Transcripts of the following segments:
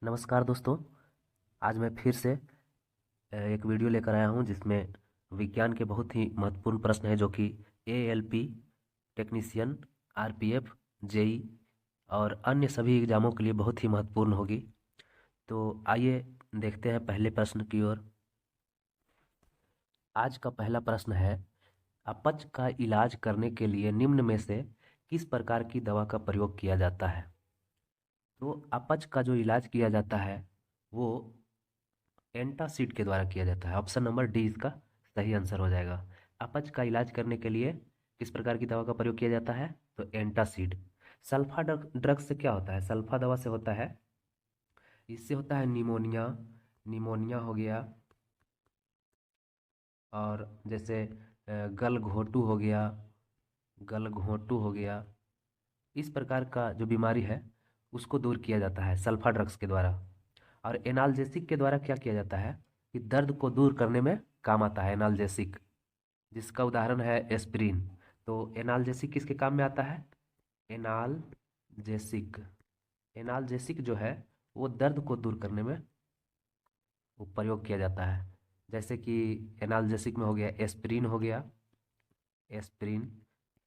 नमस्कार दोस्तों। आज मैं फिर से एक वीडियो लेकर आया हूं जिसमें विज्ञान के बहुत ही महत्वपूर्ण प्रश्न हैं जो कि एएलपी, टेक्नीशियन, आरपीएफ, जेई और अन्य सभी एग्जामों के लिए बहुत ही महत्वपूर्ण होगी। तो आइए देखते हैं पहले प्रश्न की ओर। आज का पहला प्रश्न है, अपच का इलाज करने के लिए निम्न में से किस प्रकार की दवा का प्रयोग किया जाता है? तो अपच का जो इलाज किया जाता है वो एंटासिड के द्वारा किया जाता है। ऑप्शन नंबर डी इसका सही आंसर हो जाएगा। अपच का इलाज करने के लिए किस प्रकार की दवा का प्रयोग किया जाता है? तो एंटासिड। सल्फा ड्रग से क्या होता है? सल्फा दवा से होता है, इससे होता है निमोनिया। निमोनिया हो गया, और जैसे गलघोटू हो गया, गलघोटू हो गया, इस प्रकार का जो बीमारी है उसको दूर किया जाता है सल्फा ड्रग्स के द्वारा। और एनाल्जेसिक के द्वारा क्या किया जाता है कि दर्द को दूर करने में काम आता है एनाल्जेसिक, जिसका उदाहरण है एस्प्रिन। तो एनाल्जेसिक किसके काम में आता है? एनाल्जेसिक। एनाल्जेसिक जो है वो दर्द को दूर करने में वो प्रयोग किया जाता है। जैसे कि एनाल्जेसिक में हो गया एस्प्रिन, हो गया एस्प्रिन,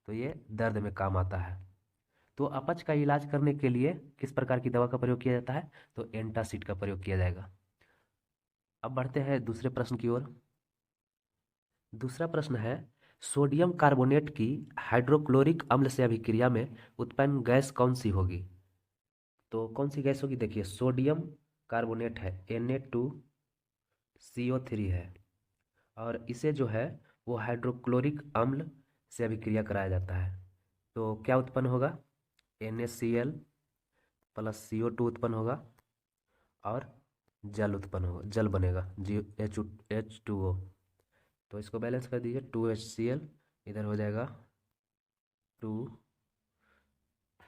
तो ये दर्द में काम आता है। तो अपच का इलाज करने के लिए किस प्रकार की दवा का प्रयोग किया जाता है? तो एंटासिड का प्रयोग किया जाएगा। अब बढ़ते हैं दूसरे प्रश्न की ओर। दूसरा प्रश्न है, सोडियम कार्बोनेट की हाइड्रोक्लोरिक अम्ल से अभिक्रिया में उत्पन्न गैस कौन सी होगी? तो कौन सी गैस होगी? देखिए, सोडियम कार्बोनेट है Na2CO3 है, और इसे जो है वो हाइड्रोक्लोरिक अम्ल से अभिक्रिया कराया जाता है। तो क्या उत्पन्न होगा? NaCl प्लस CO2 उत्पन्न होगा, और जल उत्पन्न होगा, जल बनेगा H2O। तो इसको बैलेंस कर दीजिए, 2HCl इधर हो जाएगा 2।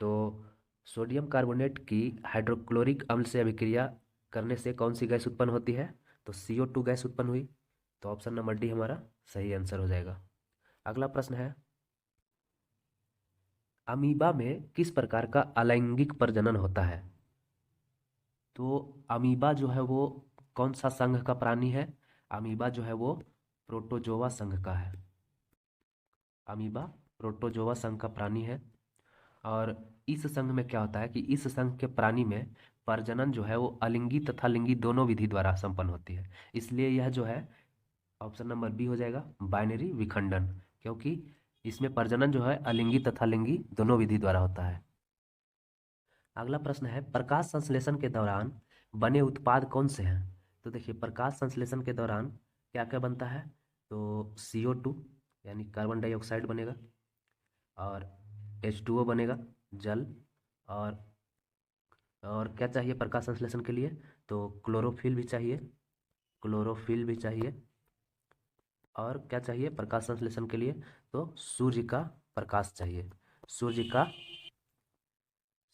तो सोडियम कार्बोनेट की हाइड्रोक्लोरिक अम्ल से अभिक्रिया करने से कौन सी गैस उत्पन्न होती है? तो CO2 गैस उत्पन्न हुई। तो ऑप्शन नंबर डी हमारा सही आंसर हो जाएगा। अगला प्रश्न है, अमीबा में किस प्रकार का अलैंगिक प्रजनन होता है? तो अमीबा जो है वो कौन सा संघ का प्राणी है? अमीबा जो है वो प्रोटोजोआ संघ का है। अमीबा प्रोटोजोआ संघ का प्राणी है। और इस संघ में क्या होता है कि इस संघ के प्राणी में प्रजनन जो है वो अलिंगी तथा लिंगी दोनों विधि द्वारा संपन्न होती है। इसलिए यह जो है ऑप्शन नंबर बी हो जाएगा, बाइनरी विखंडन, क्योंकि इसमें प्रजनन जो है अलिंगी तथा लिंगी दोनों विधि द्वारा होता है। अगला प्रश्न है, प्रकाश संश्लेषण के दौरान बने उत्पाद कौन से हैं? तो देखिए, प्रकाश संश्लेषण के दौरान क्या क्या बनता है? तो CO2 यानी कार्बन डाइऑक्साइड बनेगा, और H2O बनेगा, जल। और और क्या चाहिए प्रकाश संश्लेषण के लिए? तो क्लोरोफिल भी चाहिए, क्लोरोफिल भी चाहिए। और क्या चाहिए प्रकाश संश्लेषण के लिए? तो सूर्य का प्रकाश चाहिए, सूर्य का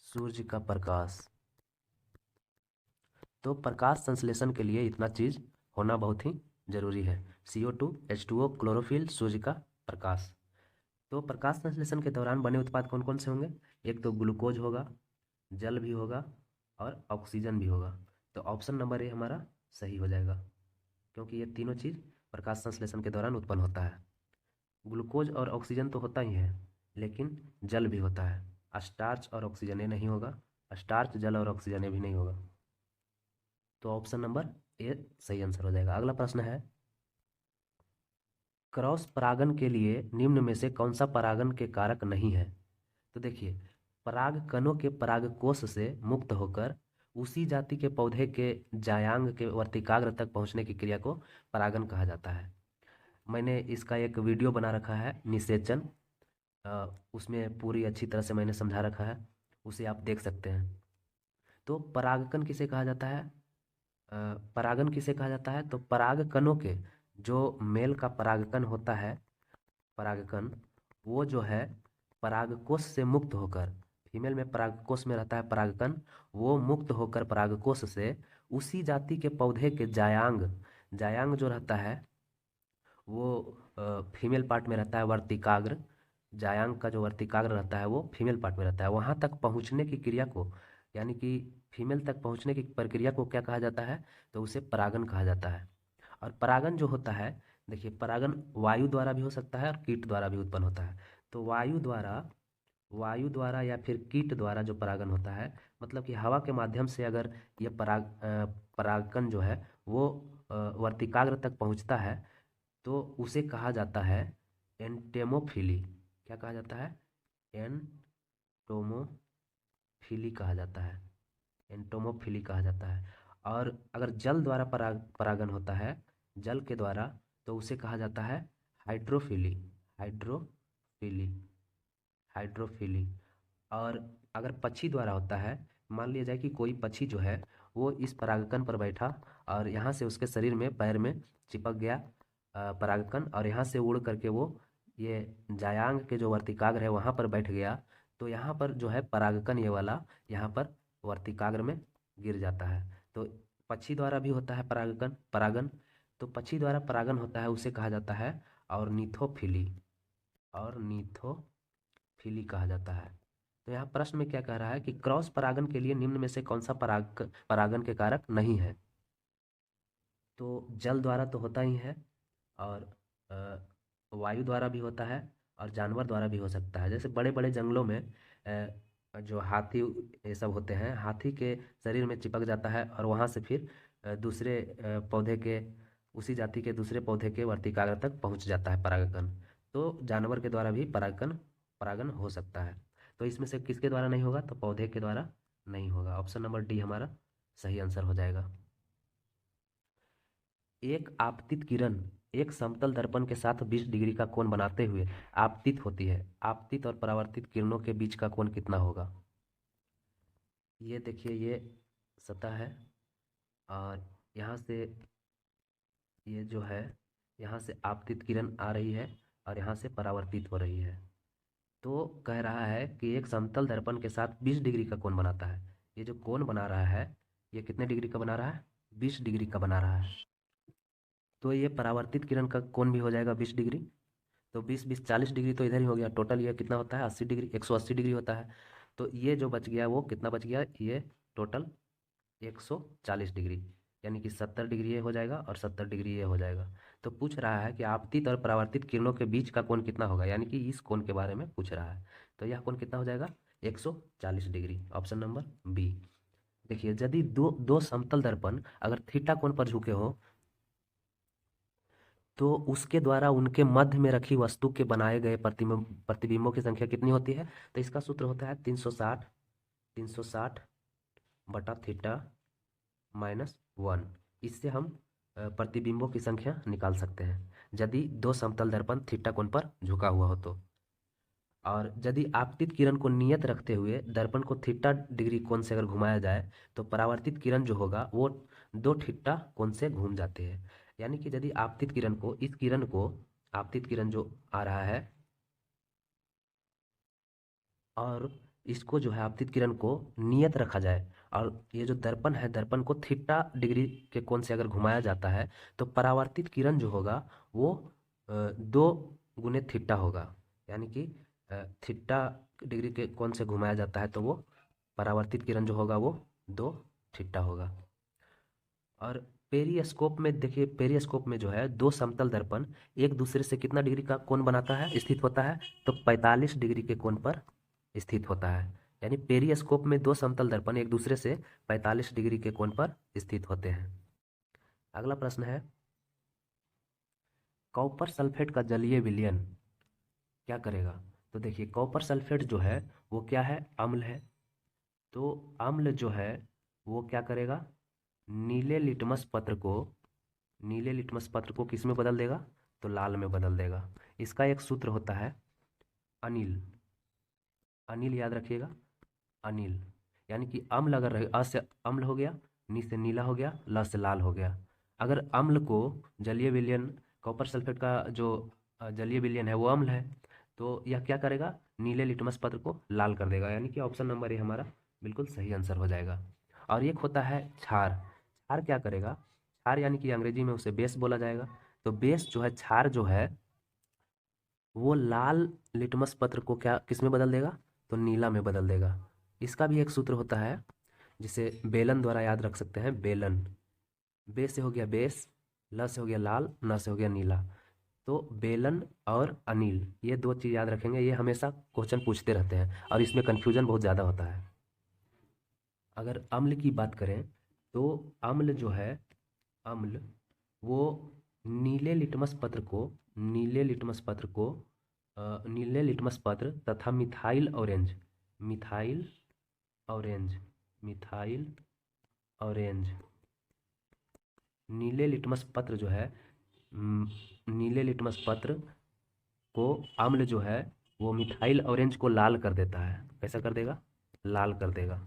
सूर्य का प्रकाश। तो प्रकाश संश्लेषण के लिए इतना चीज होना बहुत ही जरूरी है, CO2, H2O, क्लोरोफिल, सूर्य का प्रकाश। तो प्रकाश संश्लेषण के दौरान बने उत्पाद कौन कौन से होंगे? एक तो ग्लूकोज होगा, जल भी होगा, और ऑक्सीजन भी होगा। तो ऑप्शन नंबर ए हमारा सही हो जाएगा, क्योंकि ये तीनों चीज़ प्रकाश संश्लेषण के दौरान उत्पन्न होता है। ग्लूकोज और ऑक्सीजन तो होता ही है, लेकिन जल भी होता है। स्टार्च और ऑक्सीजन ये नहीं होगा, स्टार्च, जल और ऑक्सीजन ये भी नहीं होगा। तो ऑप्शन नंबर ए सही आंसर हो जाएगा। अगला प्रश्न है, क्रॉस परागण के लिए निम्न में से कौन सा परागण के कारक नहीं है? तो देखिए, पराग कणों के परागकोश से मुक्त होकर उसी जाति के पौधे के जायांग के वर्तिकाग्र तक पहुंचने की क्रिया को परागण कहा जाता है। मैंने इसका एक वीडियो बना रखा है, निषेचन। उसमें पूरी अच्छी तरह से मैंने समझा रखा है, उसे आप देख सकते हैं। तो परागकण किसे कहा जाता है? परागण किसे कहा जाता है? तो पराग कणों के जो मेल का परागकण होता है, परागकण, वो जो है परागकोश से मुक्त होकर, फीमेल में परागकोश में रहता है परागकण, वो मुक्त होकर परागकोश से उसी जाति के पौधे के जायांग, जायांग जो रहता है वो फीमेल पार्ट में रहता है, वर्तिकाग्र, जायांग का जो वर्तिकाग्र रहता है वो फीमेल पार्ट में रहता है, वहाँ तक पहुँचने की क्रिया को, यानी कि फीमेल तक पहुंचने की प्रक्रिया को क्या कहा जाता है? तो उसे परागन कहा जाता है। और परागन जो होता है, देखिए परागन वायु द्वारा भी हो सकता है और कीट द्वारा भी उत्पन्न होता है। तो वायु द्वारा या फिर कीट द्वारा जो परागन होता है, मतलब कि हवा के माध्यम से अगर ये परागकण जो है वो वर्तिकाग्र तक पहुंचता है, तो उसे कहा जाता है एंटेमोफिली। क्या कहा जाता है? एंटोमोफिली कहा जाता है। एंटोमोफिली कहा जाता है। और अगर जल द्वारा परागन होता है, जल के द्वारा, तो उसे कहा जाता है हाइड्रोफिली। हाइड्रोफिली। हाइड्रोफिली। और अगर पक्षी द्वारा होता है, मान लिया जाए कि कोई पक्षी जो है वो इस परागकण पर बैठा और यहाँ से उसके शरीर में पैर में चिपक गया परागकण, और यहाँ से उड़ करके वो ये जायांग के जो वर्तिकाग्र है वहाँ पर बैठ गया, तो यहाँ पर जो है परागकण ये वाला यहाँ पर वर्तिकाग्र में गिर जाता है। तो पक्षी द्वारा भी होता है परागन। तो पक्षी द्वारा परागन होता है, उसे कहा जाता है ऑर्निथोफिली। ऑर्निथोफिली कहा जाता है। तो यहाँ प्रश्न में क्या कह रहा है कि क्रॉस परागन के लिए निम्न में से कौन सा परागन के कारक नहीं है? तो जल द्वारा तो होता ही है, और वायु द्वारा भी होता है, और जानवर द्वारा भी हो सकता है। जैसे बड़े बड़े जंगलों में जो हाथी ये सब होते हैं, हाथी के शरीर में चिपक जाता है और वहाँ से फिर दूसरे पौधे के, उसी जाति के दूसरे पौधे के वर्तिकाग्र तक पहुँच जाता है परागकण। तो जानवर के द्वारा भी परागन हो सकता है। तो इसमें से किसके द्वारा नहीं होगा? तो पौधे के द्वारा नहीं होगा। ऑप्शन नंबर डी हमारा सही आंसर हो जाएगा। एक आपतित किरण एक समतल दर्पण के साथ 20 डिग्री का कोण बनाते हुए आपतित होती है। आपतित और परावर्तित किरणों के बीच का कोण कितना होगा? ये देखिए, ये सतह है, और यहाँ से ये जो है, यहाँ से आपतित किरण आ रही है और यहाँ से परावर्तित हो रही है। तो कह रहा है कि एक समतल दर्पण के साथ 20 डिग्री का कोण बनाता है। ये जो कोण बना रहा है, ये कितने डिग्री का बना रहा है? 20 डिग्री का बना रहा है। तो ये परावर्तित किरण का कोण भी हो जाएगा 20 डिग्री। तो 20 20 40 डिग्री तो इधर ही हो गया। टोटल ये कितना होता है? 80 डिग्री, 180 डिग्री होता है। तो ये जो बच गया वो कितना बच गया? ये टोटल 140 डिग्री, यानी कि 70 डिग्री ये हो जाएगा और 70 डिग्री ये हो जाएगा। तो पूछ रहा है कि आपतित और परावर्तित किरणों के बीच का कोण कितना होगा, यानी कि इस कोण के बारे में पूछ रहा है। तो यह कोण कितना हो जाएगा? 140 डिग्री। Option number B. देखिए, यदि दो दो समतल दर्पण अगर थीटा कोण पर झुके हो, तो उसके द्वारा उनके मध्य में रखी वस्तु के बनाए गए प्रतिबिंबों की संख्या कितनी होती है? तो इसका सूत्र होता है 360 बटा थीटा माइनस 1। इससे हम प्रतिबिंबों की संख्या निकाल सकते हैं यदि दो समतल दर्पण थीटा कोण पर झुका हुआ हो तो। और यदि आपतित किरण को नियत रखते हुए दर्पण को थीटा डिग्री कोण से अगर घुमाया जाए, तो परावर्तित किरण जो होगा वो दो थीटा कोण से घूम जाते हैं। यानी कि यदि आपतित किरण को, इस किरण को, आपतित किरण जो आ रहा है, और इसको जो है आपतित किरण को नियत रखा जाए, और ये जो दर्पण है, दर्पण को थीटा डिग्री के कोण से अगर घुमाया जाता है, तो परावर्तित किरण जो होगा वो 2 गुने थीटा होगा। यानी कि थीटा डिग्री के कोण से घुमाया जाता है तो वो परावर्तित किरण जो होगा वो 2 थीटा होगा। और पेरिस्कोप में देखिए, पेरिस्कोप में जो है दो समतल दर्पण एक दूसरे से कितना डिग्री का कोण बनाता है, स्थित होता है? तो 45 डिग्री के कोण पर स्थित होता है। यानी पेरिस्कोप में दो समतल दर्पण एक दूसरे से 45 डिग्री के कोण पर स्थित होते हैं। अगला प्रश्न है, कॉपर सल्फेट का जलीय विलयन क्या करेगा? तो देखिए, कॉपर सल्फेट जो है वो क्या है? अम्ल है। तो अम्ल जो है वो क्या करेगा? नीले लिटमस पत्र को, नीले लिटमस पत्र को किस में बदल देगा? तो लाल में बदल देगा। इसका एक सूत्र होता है अनिल। अनिल याद रखिएगा, अनिल। यानी कि अम्ल अगर रहे, अ से अम्ल हो गया, नी से नीला हो गया, ल से लाल हो गया। अगर अम्ल को जलीय विलयन, कॉपर सल्फेट का जो जलीय विलयन है वो अम्ल है, तो यह क्या करेगा? नीले लिटमस पत्र को लाल कर देगा। यानी कि ऑप्शन नंबर ए हमारा बिल्कुल सही आंसर हो जाएगा। और एक होता है क्षार। क्षार क्या करेगा? क्षार यानी कि अंग्रेजी में उसे बेस बोला जाएगा। तो बेस जो है, क्षार जो है, वो लाल लिटमस पत्र को क्या, किस में बदल देगा? तो नीला में बदल देगा। इसका भी एक सूत्र होता है जिसे बेलन द्वारा याद रख सकते हैं, बेलन। बे से हो गया बेस, ल से हो गया लाल, न से हो गया नीला। तो बेलन और अनिल, ये दो चीज़ याद रखेंगे, ये हमेशा क्वेश्चन पूछते रहते हैं और इसमें कन्फ्यूजन बहुत ज़्यादा होता है। अगर अम्ल की बात करें तो अम्ल जो है, अम्ल वो नीले लिटमस पत्र को, नीले लिटमस पत्र को नीले लिटमस पत्र तथा methyl orange, methyl orange, methyl orange, नीले लिटमस पत्र जो है, नीले लिटमस पत्र को अम्ल जो है वो मिथाइल ऑरेंज को लाल कर देता है। कैसा कर देगा? लाल कर देगा।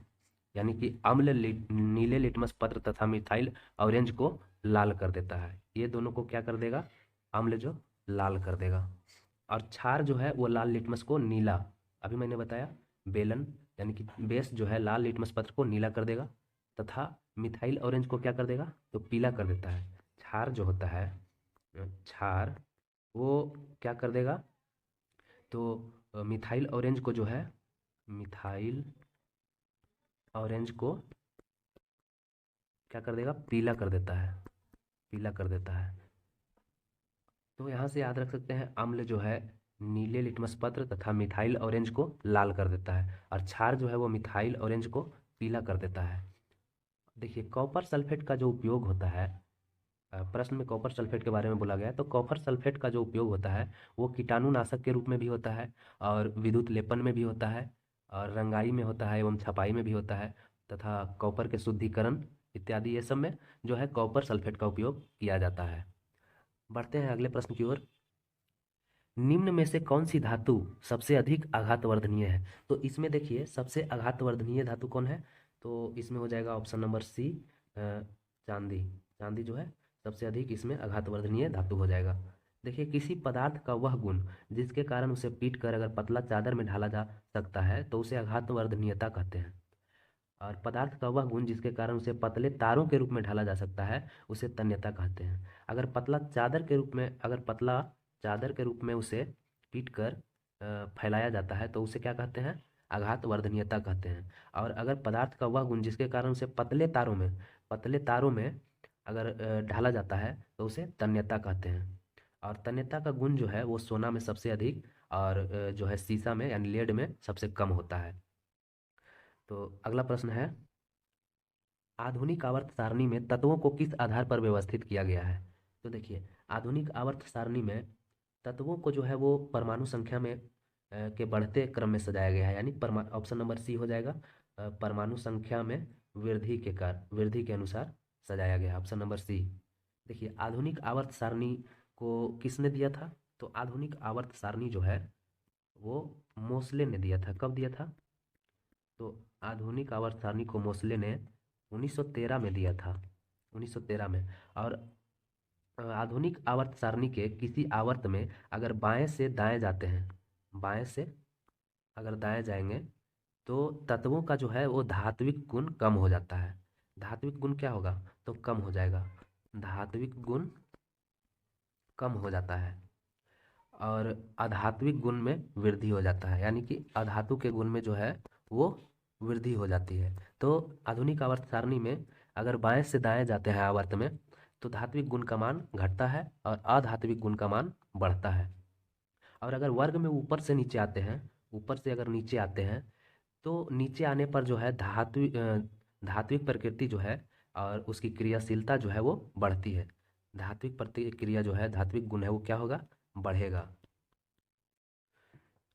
यानी कि अम्ल नीले लिटमस पत्र तथा मिथाइल ऑरेंज को लाल कर देता है। ये दोनों को क्या कर देगा? अम्ल जो लाल कर देगा। और क्षार जो है वो लाल लिटमस को नीला, अभी मैंने बताया बेलन यानी कि बेस जो है लाल लिटमस पत्र को नीला कर देगा, तथा मिथाइल ऑरेंज को क्या कर देगा? तो पीला कर देता है। क्षार जो होता है, क्षार वो क्या कर देगा? तो मिथाइल ऑरेंज को जो है, मिथाइल ऑरेंज को क्या कर देगा? पीला कर देता है, पीला कर देता है। तो यहाँ से याद रख सकते हैं अम्ल जो है नीले लिटमस पत्र तथा मिथाइल ऑरेंज को लाल कर देता है, और क्षार जो है वो मिथाइल ऑरेंज को पीला कर देता है। देखिए कॉपर सल्फेट का जो उपयोग होता है, प्रश्न में कॉपर सल्फेट के बारे में बोला गया है, तो कॉपर सल्फेट का जो उपयोग होता है वो कीटाणुनाशक के रूप में भी होता है, और विद्युत लेपन में भी होता है, और रंगाई में होता है एवं छपाई में भी होता है, तथा कॉपर के शुद्धिकरण इत्यादि ये सब में जो है कॉपर सल्फेट का उपयोग किया जाता है। बढ़ते हैं अगले प्रश्न की ओर। निम्न में से कौन सी धातु सबसे अधिक आघातवर्धनीय है? तो इसमें देखिए सबसे आघातवर्धनीय धातु कौन है? तो इसमें हो जाएगा ऑप्शन नंबर सी, चांदी। चांदी जो है सबसे अधिक इसमें आघातवर्धनीय धातु हो जाएगा। देखिए किसी पदार्थ का वह गुण जिसके कारण उसे पीट कर अगर पतला चादर में ढाला जा सकता है तो उसे आघातवर्धनीयता कहते हैं। और पदार्थ का वह गुण जिसके कारण उसे पतले तारों के रूप में ढाला जा सकता है उसे तन्यता कहते हैं। अगर पतला चादर के रूप में, अगर पतला चादर के रूप में उसे पीट कर फैलाया जाता है तो उसे क्या कहते हैं? आघात वर्धनीयता कहते हैं। और अगर पदार्थ का वह गुण जिसके कारण उसे पतले तारों में, पतले तारों में अगर ढाला जाता है तो उसे तन्यता कहते हैं। और तन्यता का गुण जो है वो सोना में सबसे अधिक, और जो है सीसा में यानी लेड में सबसे कम होता है। तो अगला प्रश्न है, आधुनिक आवर्त सारणी में तत्वों को किस आधार पर व्यवस्थित किया गया है? तो देखिए आधुनिक आवर्त सारणी में तत्वों को जो है वो परमाणु संख्या में के बढ़ते क्रम में सजाया गया है, यानी ऑप्शन नंबर सी हो जाएगा, परमाणु संख्या में वृद्धि के अनुसार सजाया गया है, ऑप्शन नंबर सी। देखिए आधुनिक आवर्त सारणी को किसने दिया था? तो आधुनिक आवर्त सारणी जो है वो मोसले ने दिया था। कब दिया था? तो आधुनिक आवर्त सारणी को मोसले ने 1913 में दिया था, 1913 में। और आधुनिक आवर्त सारणी के किसी आवर्त में अगर बाएं से दाएं जाते हैं, बाएं से अगर दाएं जाएंगे तो तत्वों का जो है वो धात्विक गुण कम हो जाता है। धात्विक गुण क्या होगा? तो कम हो जाएगा, धात्विक गुण कम हो जाता है, और अधात्विक गुण में वृद्धि हो जाता है, यानी कि अधातु के गुण में जो है वो वृद्धि हो जाती है। तो आधुनिक आवर्त सारणी में अगर बाएं से दाएं जाते हैं आवर्त में तो धात्विक गुण का मान घटता है और अधात्विक गुण का मान बढ़ता है। और अगर वर्ग में ऊपर से नीचे आते हैं, ऊपर से अगर नीचे आते हैं तो नीचे आने पर जो है धात्विक प्रकृति जो है और उसकी क्रियाशीलता जो है वो बढ़ती है। धात्विक प्रतिक्रिया जो है, धात्विक गुण है वो क्या होगा? बढ़ेगा।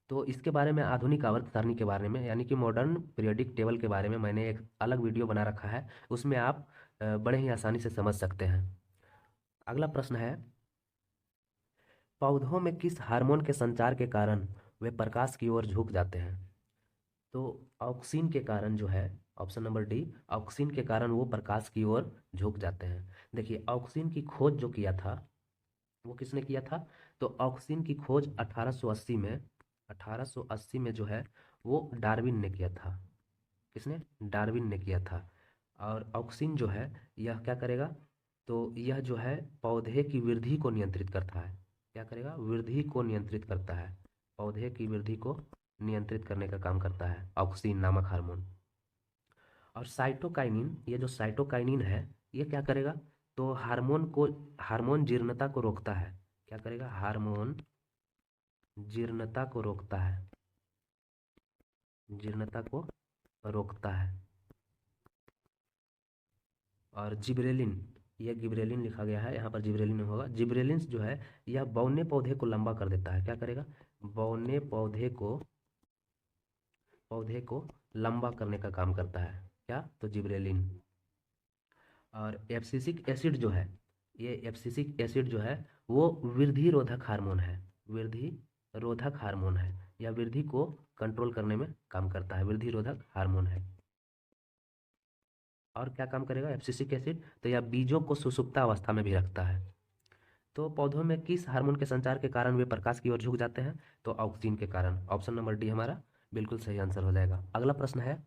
तो इसके बारे में आधुनिक आवर्त सारणी के बारे में यानी कि मॉडर्न पीरियोडिक टेबल के बारे में मैंने एक अलग वीडियो बना रखा है, उसमें आप बड़े ही आसानी से समझ सकते हैं। अगला प्रश्न है, पौधों में किस हार्मोन के संचार के कारण वे प्रकाश की ओर झुक जाते हैं? तो ऑक्सिन के कारण जो है, ऑप्शन नंबर डी, ऑक्सिन के कारण वो प्रकाश की ओर झुक जाते हैं। देखिए ऑक्सिन की खोज जो किया था वो किसने किया था? तो ऑक्सिन की खोज 1880 में, 1880 में जो है वो डार्विन ने किया था। किसने? डार्विन ने किया था। और ऑक्सिन जो है यह क्या करेगा? तो यह जो है पौधे की वृद्धि को नियंत्रित करता है। क्या करेगा? वृद्धि को नियंत्रित करता है, पौधे की वृद्धि को नियंत्रित करने का काम करता है ऑक्सिन नामक हार्मोन। और साइटोकाइनिन, ये जो साइटोकाइनिन है ये क्या करेगा, तो हार्मोन जीर्णता को रोकता है। क्या करेगा, हार्मोन जीर्णता को रोकता है, जीर्णता को रोकता है। और जिब्रेलिन, यह गिब्रेलिन लिखा गया है, यहाँ पर जिब्रेलिन नहीं होगा। जिब्रेलिन जो है यह बौने पौधे को लंबा कर देता है। क्या करेगा, बौने पौधे को लंबा करने का काम करता है। क्या, तो जिब्रेलिन। और एब्सिसिक एसिड जो है, ये एब्सिसिक एसिड जो है वो वृद्धि रोधक हार्मोन है, वृद्धि रोधक हार्मोन है, या वृद्धि को कंट्रोल करने में काम करता है, वृद्धि रोधक हार्मोन है। और क्या काम करेगा एब्सिसिक एसिड, तो यह बीजों को सुषुप्त अवस्था में भी रखता है। तो पौधों में किस हार्मोन के संचार के कारण वे प्रकाश की ओर झुक जाते हैं, तो ऑक्सीन के कारण। ऑप्शन नंबर डी हमारा बिल्कुल सही आंसर हो जाएगा। अगला प्रश्न है,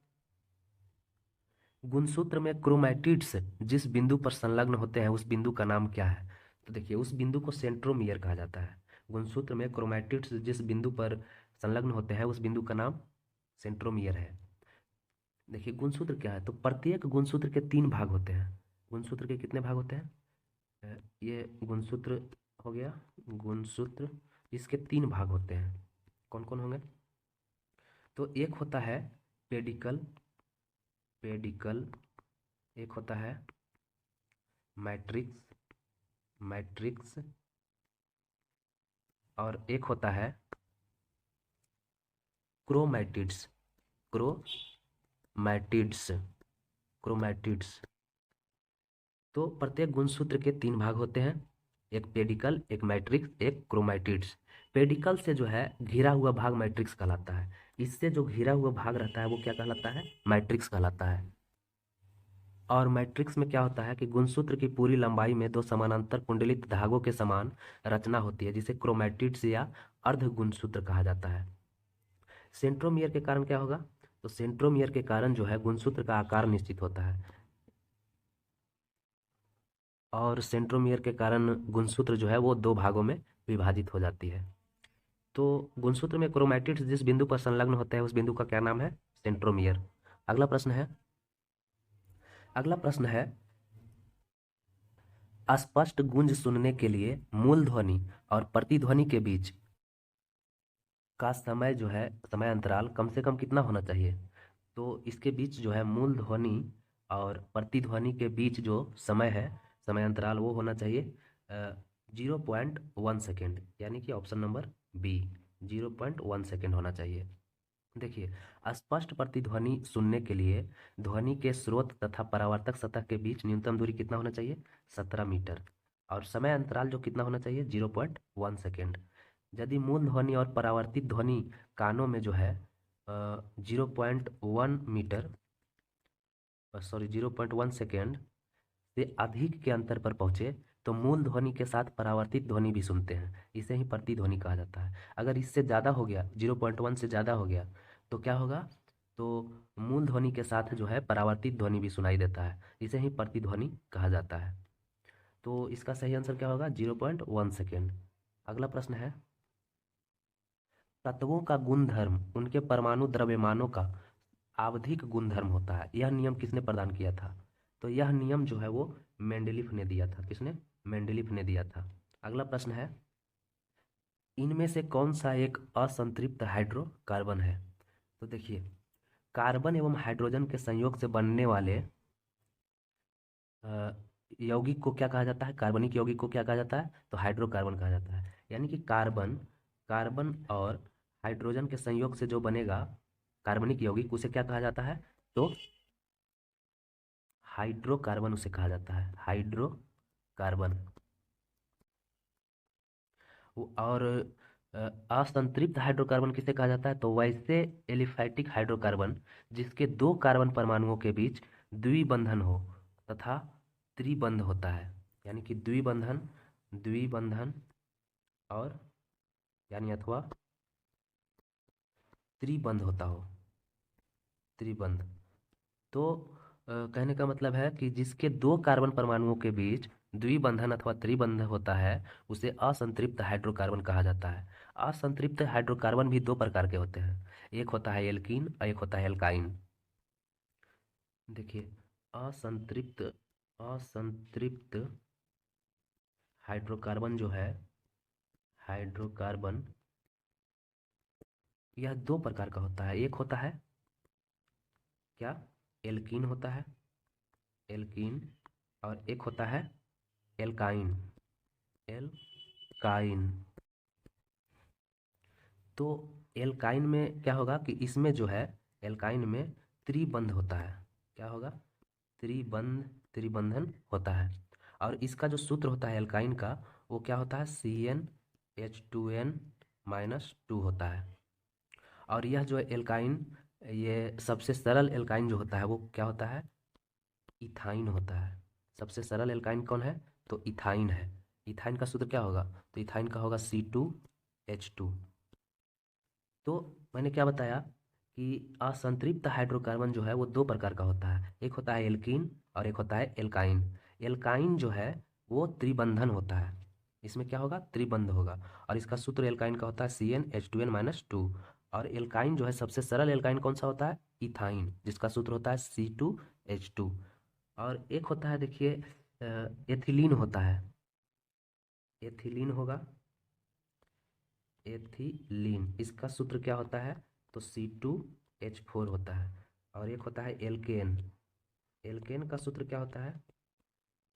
गुणसूत्र में क्रोमैटिड्स जिस बिंदु पर संलग्न होते हैं उस बिंदु का नाम क्या है। तो देखिए उस बिंदु को सेंट्रोमियर कहा जाता है। गुणसूत्र में क्रोमैटिड्स जिस बिंदु पर संलग्न होते हैं उस बिंदु का नाम सेंट्रोमियर है। देखिए गुणसूत्र क्या है, तो प्रत्येक गुणसूत्र के 3 भाग होते हैं। गुणसूत्र के कितने भाग होते हैं, ये गुणसूत्र हो गया, गुणसूत्र इसके 3 भाग होते हैं। कौन कौन होंगे, तो एक होता है पेडिकल, पेडिकल, एक होता है मैट्रिक्स, मैट्रिक्स, और एक होता है क्रोमैटिड्स, क्रोमैटिड्स, क्रोमैटिड्स। तो प्रत्येक गुणसूत्र के 3 भाग होते हैं, एक पेडिकल, एक मैट्रिक्स, एक क्रोमैटिड्स। पेडिकल से जो है घिरा हुआ भाग मैट्रिक्स कहलाता है, इससे जो घिरा हुआ भाग रहता है वो क्या कहलाता है, मैट्रिक्स कहलाता है। और मैट्रिक्स में क्या होता है कि गुणसूत्र की पूरी लंबाई में 2 समानांतर कुंडलित धागों के समान रचना होती है, जिसे क्रोमैटिड्स या अर्ध गुणसूत्र कहा जाता है। सेंट्रोमियर के कारण क्या होगा, तो सेंट्रोमियर के कारण जो है गुणसूत्र का आकार निश्चित होता है, और सेंट्रोमियर के कारण गुणसूत्र जो है वो 2 भागों में विभाजित हो जाती है। तो गुणसूत्र में क्रोमैटिड्स जिस बिंदु पर संलग्न होते हैं उस बिंदु का क्या नाम है, सेंट्रोमियर। अगला प्रश्न है, अगला प्रश्न है, स्पष्ट गूंज सुनने के लिए मूल ध्वनि और प्रतिध्वनि के बीच का समय जो है, समय अंतराल कम से कम कितना होना चाहिए। तो इसके बीच जो है मूल ध्वनि और प्रतिध्वनि के बीच जो समय है, समय अंतराल वो होना चाहिए 0.1 सेकेंड, यानी कि ऑप्शन नंबर बी 0.1 सेकेंड होना चाहिए। देखिए स्पष्ट प्रतिध्वनि सुनने के लिए ध्वनि के स्रोत तथा परावर्तक सतह के बीच न्यूनतम दूरी कितना होना चाहिए, 17 मीटर, और समय अंतराल जो कितना होना चाहिए, 0.1 सेकेंड। यदि मूल ध्वनि और परावर्तित ध्वनि कानों में जो है 0.1 मीटर, सॉरी 0.1 सेकेंड से अधिक के अंतर पर पहुंचे तो मूल ध्वनि के साथ परावर्तित ध्वनि भी सुनते हैं, इसे ही प्रतिध्वनि कहा जाता है। अगर इससे ज़्यादा हो गया, 0.1 से ज़्यादा हो गया तो क्या होगा, तो मूल ध्वनि के साथ जो है परावर्तित ध्वनि भी सुनाई देता है, इसे ही प्रतिध्वनि कहा जाता है। तो इसका सही आंसर क्या होगा, 0.1 सेकेंड। अगला प्रश्न है, तत्वों का गुणधर्म उनके परमाणु द्रव्यमानों का आवधिक गुणधर्म होता है, यह नियम किसने प्रदान किया था। तो यह नियम जो है वो मेंडलीफ ने दिया था। किसने, मेंडलीफ ने दिया था। अगला प्रश्न है, इनमें से कौन सा एक असंतृप्त हाइड्रोकार्बन है। तो देखिए कार्बन एवं हाइड्रोजन के संयोग से बनने वाले अ, यौगिक को क्या कहा जाता है, कार्बनिक यौगिक को क्या कहा जाता है, तो हाइड्रोकार्बन कहा जाता है। यानी कि कार्बन, कार्बन और हाइड्रोजन के संयोग से जो बनेगा कार्बनिक यौगिक उसे क्या कहा जाता है, तो हाइड्रोकार्बन उसे कहा जाता है, हाइड्रोकार्बन। और असंतृप्त हाइड्रोकार्बन किसे कहा जाता है, तो वैसे एलिफैटिक हाइड्रोकार्बन जिसके 2 कार्बन परमाणुओं के बीच द्विबंधन हो तथा त्रिबंध होता है। यानी कि द्विबंधन, द्विबंधन और यानी अथवा त्रिबंध होता हो, त्रिबंध। तो कहने का मतलब है कि जिसके 2 कार्बन परमाणुओं के बीच द्विबंधन अथवा त्रिबंध होता है उसे असंतृप्त हाइड्रोकार्बन कहा जाता है। असंतृप्त हाइड्रोकार्बन भी 2 प्रकार के होते हैं, एक होता है एल्कीन और एक होता है एल्काइन। देखिए, असंतृप्त असंतृप्त हाइड्रोकार्बन जो है, हाइड्रोकार्बन, यह दो प्रकार का होता है। एक होता है क्या, एल्कीन होता है, एल्कीन, और एक होता है एल्काइन, एल्काइन। तो एल्काइन में क्या होगा कि इसमें जो है, एल्काइन में त्रिबंध होता है। क्या होगा, त्रिबंध, त्रिबंधन होता है। और इसका जो सूत्र होता है एल्काइन का, वो क्या होता है, CnH2n-2 होता है। और यह जो है एल्काइन, ये सबसे सरल एल्काइन जो होता है वो क्या होता है, इथाइन होता है। सबसे सरल एल्काइन कौन है, तो इथाइन है। इथाइन का सूत्र क्या होगा, तो इथाइन का होगा C2H2। तो मैंने क्या बताया कि असंतृप्त हाइड्रोकार्बन जो है वो दो प्रकार का होता है। एक होता है एल्कीन और एक होता है एल्काइन। एल्काइन जो है वो त्रिबंधन होता है। इसमें क्या होगा, त्रिबंध होगा। और इसका सूत्र एल्काइन का होता है CnH2n-2। और एल्काइन जो है, सबसे सरल एल्काइन कौन सा होता है, इथाइन, जिसका सूत्र होता है C2H2। और एक होता है, देखिए, एथिलीन होता है, एथिलीन होगा, एथिलीन, इसका सूत्र क्या होता है, तो C2H4 होता है। और एक होता है एल्केन, एल्केन का सूत्र क्या होता है,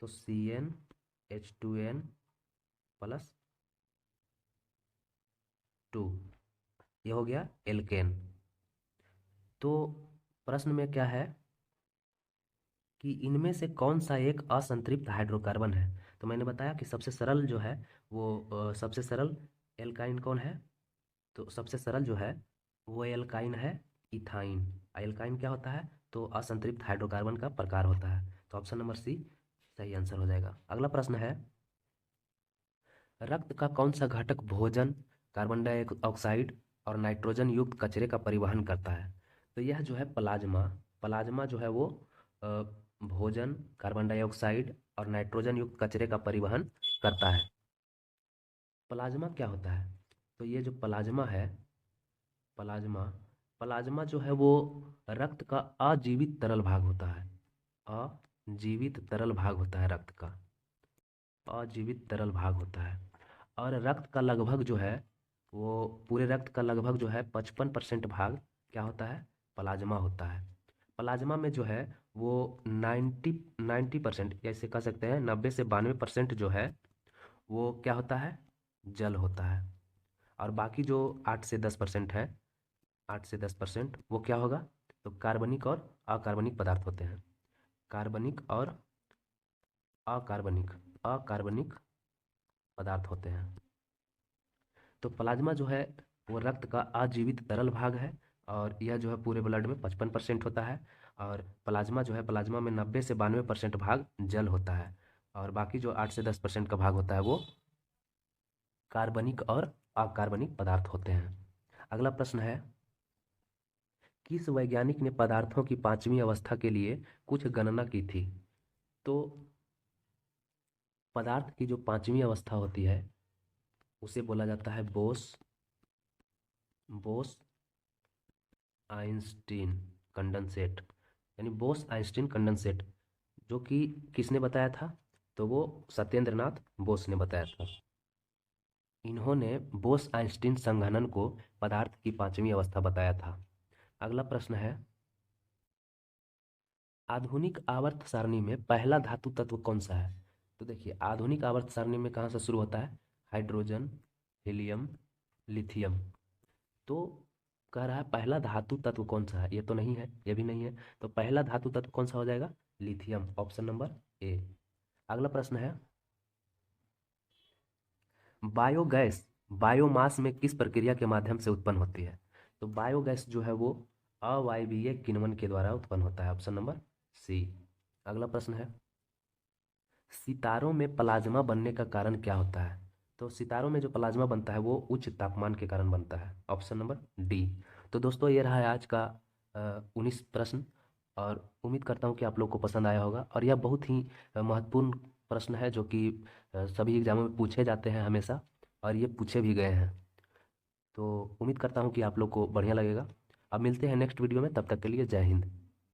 तो CnH2n+2। ये हो गया एल्केन। तो प्रश्न में क्या है कि इनमें से कौन सा एक असंतृप्त हाइड्रोकार्बन है। तो मैंने बताया कि सबसे सरल जो है वो सबसे सरल एल्काइन कौन है, तो सबसे सरल जो है वो एल्काइन है, इथाइन। एल्काइन क्या होता है, तो असंतृप्त हाइड्रोकार्बन का प्रकार होता है। तो ऑप्शन नंबर सी सही आंसर हो जाएगा। अगला प्रश्न है, रक्त का कौन सा घटक भोजन, कार्बन डाइऑक्साइड और नाइट्रोजन युक्त कचरे का परिवहन करता है। तो यह जो है प्लाज्मा, प्लाज्मा जो है वो अ, भोजन, कार्बन डाइऑक्साइड और नाइट्रोजन युक्त कचरे का परिवहन करता है। प्लाज्मा क्या होता है, तो ये जो प्लाज्मा है, प्लाज्मा, प्लाज्मा जो है वो रक्त का अजीवित तरल भाग होता है। अजीवित तरल भाग होता है रक्त का, अजीवित तरल भाग होता है। और रक्त का लगभग जो है वो, पूरे रक्त का लगभग जो है 55% भाग क्या होता है, प्लाज्मा होता है। प्लाज्मा में जो है वो 90% जैसे कह सकते हैं 90 से 92% जो है वो क्या होता है, जल होता है। और बाकी जो 8 से 10% है, 8 से 10% वो क्या होगा, तो कार्बनिक और अकार्बनिक पदार्थ होते हैं। कार्बनिक और अकार्बनिक, अकार्बनिक पदार्थ होते हैं। तो प्लाज्मा जो है वो रक्त का अजीवित तरल भाग है। और यह जो है पूरे ब्लड में 55% होता है। और प्लाज्मा जो है, प्लाज्मा में 90 से 92% भाग जल होता है। और बाकी जो 8 से 10% का भाग होता है वो कार्बनिक और अकार्बनिक पदार्थ होते हैं। अगला प्रश्न है, किस वैज्ञानिक ने पदार्थों की पांचवी अवस्था के लिए कुछ गणना की थी। तो पदार्थ की जो पांचवी अवस्था होती है उसे बोला जाता है बोस, बोस आइंस्टीन कंडेंसेट, यानी बोस आइंस्टीन कंडेंसेट, जो कि किसने बताया था, तो वो सत्येंद्र नाथ बोस ने बताया था। इन्होंने बोस आइंस्टीन संघनन को पदार्थ की पांचवी अवस्था बताया था। अगला प्रश्न है, आधुनिक आवर्त सारणी में पहला धातु तत्व कौन सा है। तो देखिए, आधुनिक आवर्त सारणी में कहाँ से शुरू होता है, हाइड्रोजन, हीलियम, लिथियम। तो कह रहा है पहला धातु तत्व कौन सा है, ये तो नहीं है, ये भी नहीं है। तो पहला धातु तत्व कौन सा हो जाएगा, लिथियम, ऑप्शन नंबर ए। अगला प्रश्न है, बायोगैस बायोमास में किस प्रक्रिया के माध्यम से उत्पन्न होती है। तो बायोगैस जो है वो अवायवीय किण्वन के द्वारा उत्पन्न होता है, ऑप्शन नंबर सी। अगला प्रश्न है, सितारों में प्लाज्मा बनने का कारण क्या होता है। तो सितारों में जो प्लाज्मा बनता है वो उच्च तापमान के कारण बनता है, ऑप्शन नंबर डी। तो दोस्तों ये रहा है आज का 19 प्रश्न। और उम्मीद करता हूँ कि आप लोग को पसंद आया होगा। और यह बहुत ही महत्वपूर्ण प्रश्न है जो कि सभी एग्जामों में पूछे जाते हैं हमेशा, और ये पूछे भी गए हैं। तो उम्मीद करता हूँ कि आप लोग को बढ़िया लगेगा। अब मिलते हैं नेक्स्ट वीडियो में, तब तक के लिए जय हिंद।